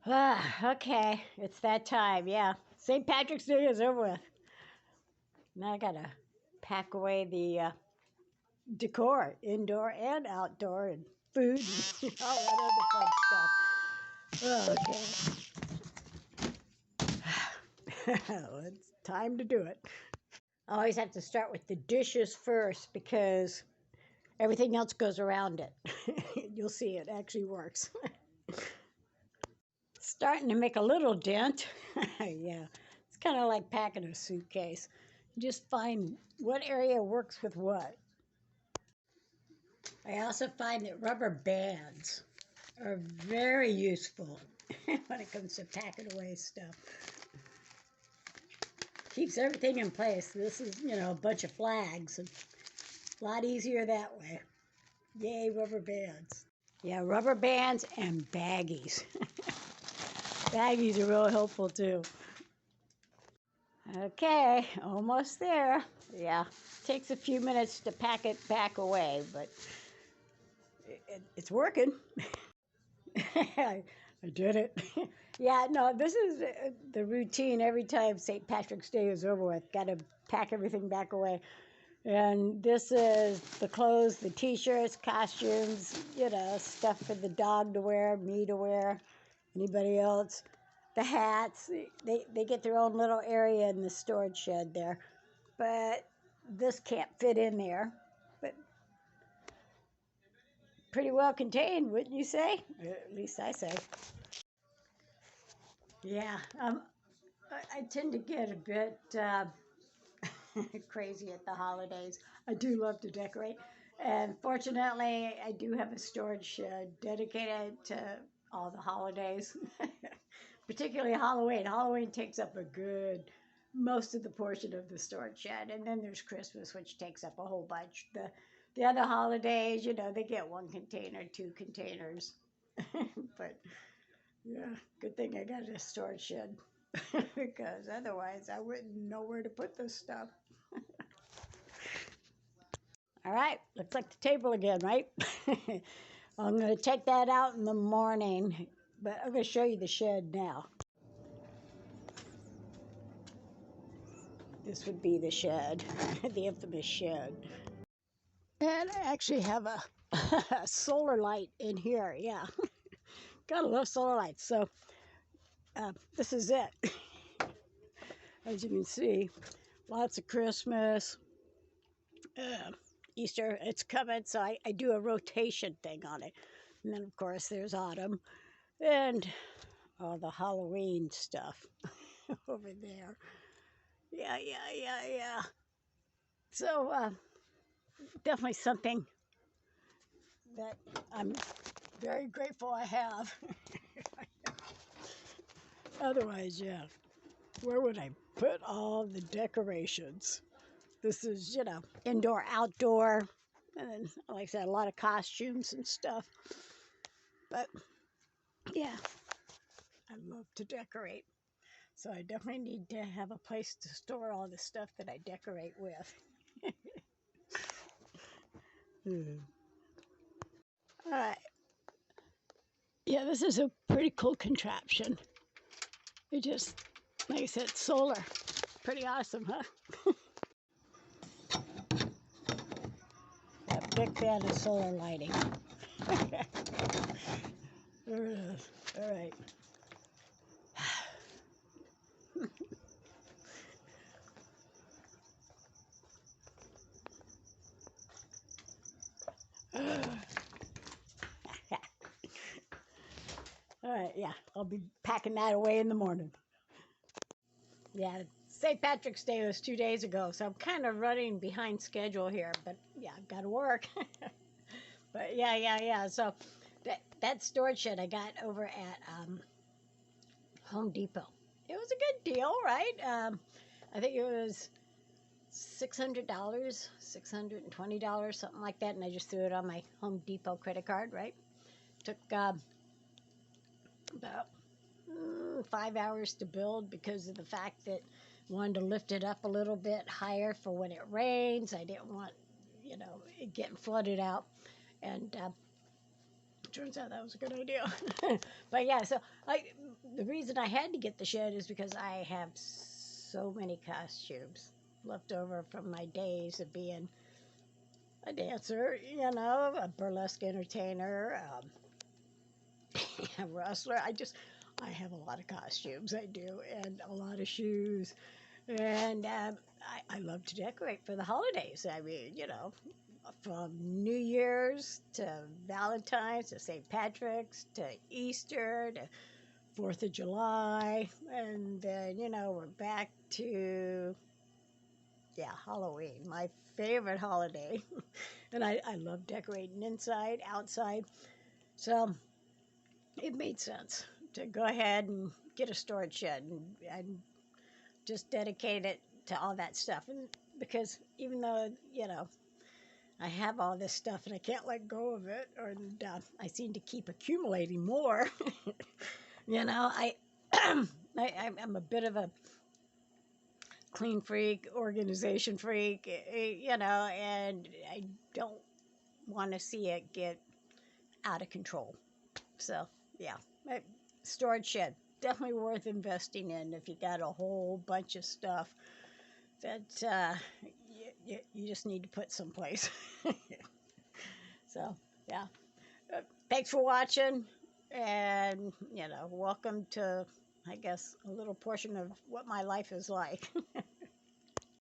Okay, it's that time. Yeah, St. Patrick's Day is over with. Now I gotta pack away the decor, indoor and outdoor, and food, and all that other fun stuff. Okay, well, it's time to do it. I always have to start with the dishes first because everything else goes around it. You'll see it actually works. Starting to make a little dent. Yeah, it's kind of like packing a suitcase. You just find what area works with what. I also find that rubber bands are very useful when it comes to packing away stuff. Keeps everything in place. This is, a bunch of flags, and a lot easier that way. Yay, rubber bands. Yeah, rubber bands and baggies. Baggies are real helpful too. Okay, almost there. Yeah, takes a few minutes to pack it back away, but it's working. I did it. Yeah, no, this is the routine every time St. Patrick's Day is over with. Got to pack everything back away. And this is the clothes, the t-shirts, costumes, stuff for the dog to wear, me to wear, anybody else. The hats, they get their own little area in the storage shed there. But this can't fit in there. But pretty well contained, wouldn't you say? At least I say. Yeah, I tend to get a bit crazy at the holidays. I do love to decorate. And fortunately, I do have a storage shed dedicated to all the holidays, particularly Halloween. Halloween takes up most of the portion of the storage shed. And then there's Christmas, which takes up a whole bunch. The other holidays, they get one container, two containers. But yeah, good thing I got a storage shed because otherwise I wouldn't know where to put this stuff. All right, looks like the table again, right? I'm going to take that out in the morning, but I'm going to show you the shed now. This would be the shed, the infamous shed. And I actually have a solar light in here, yeah. Gotta love solar lights. So this is it. As you can see, lots of Christmas, Easter, it's coming, so I do a rotation thing on it. And then, of course, there's autumn and all the Halloween stuff over there. Yeah. So, definitely something that I'm very grateful I have. Otherwise, yeah, where would I put all the decorations? This is, indoor, outdoor, and then, like I said, a lot of costumes and stuff. But yeah, I love to decorate. So I definitely need to have a place to store all the stuff that I decorate with. All right. Yeah, this is a pretty cool contraption. It just, like I said, solar. Pretty awesome, huh? I'm a big fan of solar lighting. There it is. All right. All right, yeah, I'll be packing that away in the morning. Yeah, St. Patrick's Day was 2 days ago, so I'm kind of running behind schedule here, but yeah, I've got to work. But yeah. So that storage shed I got over at Home Depot. It was a good deal, right? I think it was $600, $620, something like that, and I just threw it on my Home Depot credit card, right? Took about 5 hours to build because of the fact that I wanted to lift it up a little bit higher for when it rains. I didn't want, it getting flooded out. And turns out that was a good idea. But yeah, so the reason I had to get the shed is because I have so many costumes left over from my days of being a dancer, a burlesque entertainer, a wrestler. I have a lot of costumes. I do, and a lot of shoes. And I love to decorate for the holidays. I mean, from New Year's to Valentine's to St. Patrick's to Easter to 4th of July. And then, we're back to, yeah, Halloween, my favorite holiday. And I love decorating inside, outside. So it made sense to go ahead and get a storage shed and just dedicate it to all that stuff. And because even though, I have all this stuff and I can't let go of it, or I seem to keep accumulating more. I, I'm a bit of a clean freak, organization freak, and I don't want to see it get out of control. So, yeah, storage shed definitely worth investing in if you got a whole bunch of stuff that you just need to put someplace. So, yeah. Thanks for watching, and welcome to, I guess, a little portion of what my life is like.